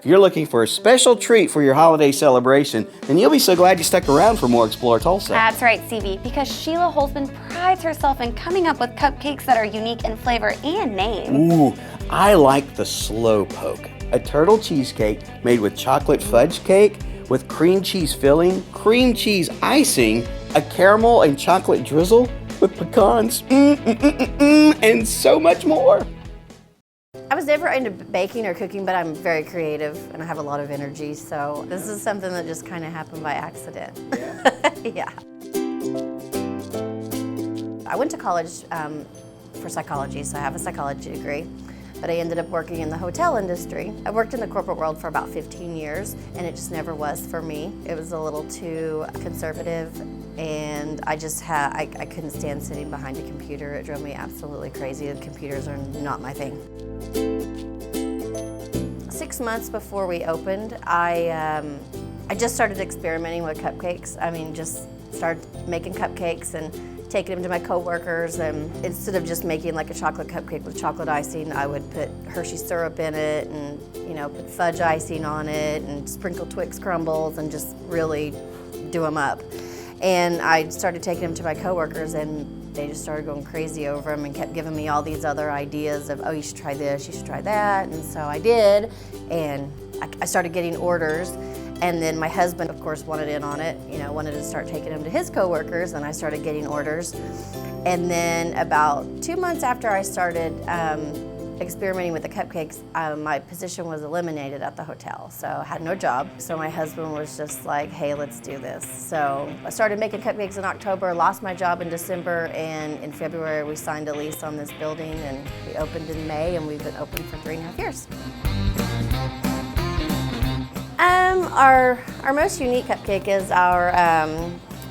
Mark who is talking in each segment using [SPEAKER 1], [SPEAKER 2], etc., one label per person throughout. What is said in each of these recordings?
[SPEAKER 1] If you're looking for a special treat for your holiday celebration, then you'll be so glad you stuck around for more Explore Tulsa.
[SPEAKER 2] That's right, CV, because Sheila Holzman prides herself in coming up with cupcakes that are unique in flavor and name.
[SPEAKER 1] Ooh, I like the Slow Poke, a turtle cheesecake made with chocolate fudge cake with cream cheese filling, cream cheese icing, a caramel and chocolate drizzle with pecans, and so much more.
[SPEAKER 3] I was never into baking or cooking, but I'm very creative and I have a lot of energy, so this is something that just kind of happened by accident. Yeah. I went to college for psychology, so I have a psychology degree, but I ended up working in the hotel industry. I worked in the corporate world for about 15 years, and it just never was for me. It was a little too conservative, and I couldn't stand sitting behind a computer. It drove me absolutely crazy. The computers are not my thing. 6 months before we opened, I just started experimenting with cupcakes. I mean, just started making cupcakes and taking them to my coworkers, and instead of just making like a chocolate cupcake with chocolate icing, I would put Hershey syrup in it and, you know, put fudge icing on it and sprinkle Twix crumbles and just really do them up. And I started taking them to my coworkers, and they just started going crazy over them and kept giving me all these other ideas of, oh, you should try this, you should try that. And so I did, and I started getting orders. And then my husband, of course, wanted in on it, you know, wanted to start taking them to his coworkers, and I started getting orders. And then about 2 months after I started experimenting with the cupcakes, my position was eliminated at the hotel, so I had no job. So my husband was just like, hey, let's do this. So I started making cupcakes in October, lost my job in December, and in February we signed a lease on this building, and we opened in May, and we've been open for 3.5 years. Our most unique cupcake is our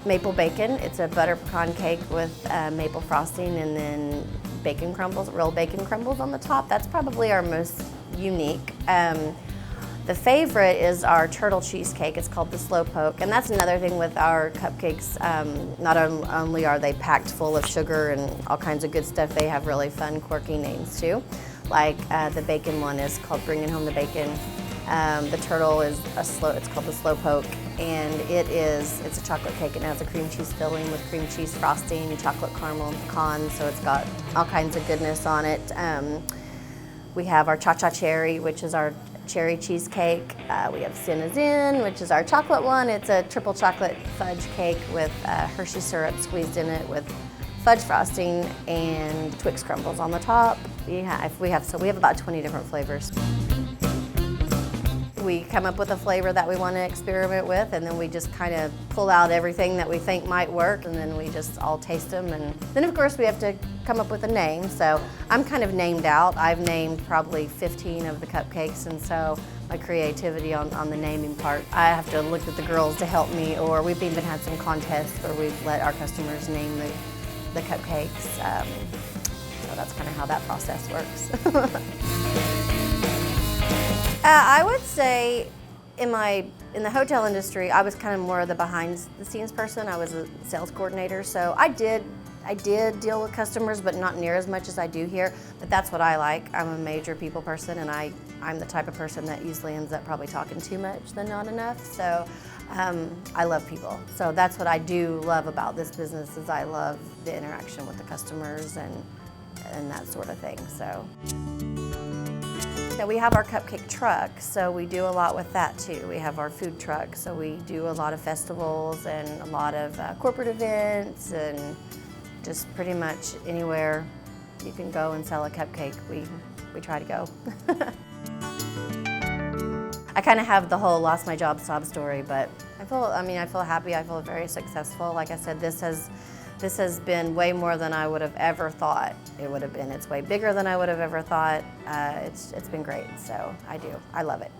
[SPEAKER 3] maple bacon. It's a butter pecan cake with maple frosting and then bacon crumbles, real bacon crumbles on the top. That's probably our most unique. The favorite is our turtle cheesecake. It's called the Slow Poke, and that's another thing with our cupcakes. Not only are they packed full of sugar and all kinds of good stuff, they have really fun, quirky names too. Like the bacon one is called Bringing Home the Bacon. The turtle is it's called the Slow Poke, and it's a chocolate cake, and it has a cream cheese filling with cream cheese frosting, chocolate caramel and pecans, so it's got all kinds of goodness on it. We have our Cha-Cha Cherry, which is our cherry cheesecake. We have Cinnazin, which is our chocolate one. It's a triple chocolate fudge cake with Hershey syrup squeezed in it with fudge frosting and Twix crumbles on the top. We have about 20 different flavors. We come up with a flavor that we want to experiment with, and then we just kind of pull out everything that we think might work, and then we just all taste them. And then of course we have to come up with a name, so I'm kind of named out. I've named probably 15 of the cupcakes, and so my creativity on the naming part, I have to look at the girls to help me, or we've even had some contests where we've let our customers name the cupcakes. So that's kind of how that process works. I would say in the hotel industry, I was kind of more of the behind the scenes person. I was a sales coordinator, so I did deal with customers, but not near as much as I do here. But that's what I like. I'm a major people person, and I'm the type of person that usually ends up probably talking too much than not enough. So I love people. So that's what I do love about this business, is I love the interaction with the customers and that sort of thing. So. We have our cupcake truck, so we do a lot with that too. We have our food truck, so we do a lot of festivals and a lot of corporate events, and just pretty much anywhere you can go and sell a cupcake, we try to go. I kind of have the whole lost my job sob story, but I feel happy. I feel very successful. Like I said, this has been way more than I would have ever thought it would have been. It's way bigger than I would have ever thought. It's been great, so I love it.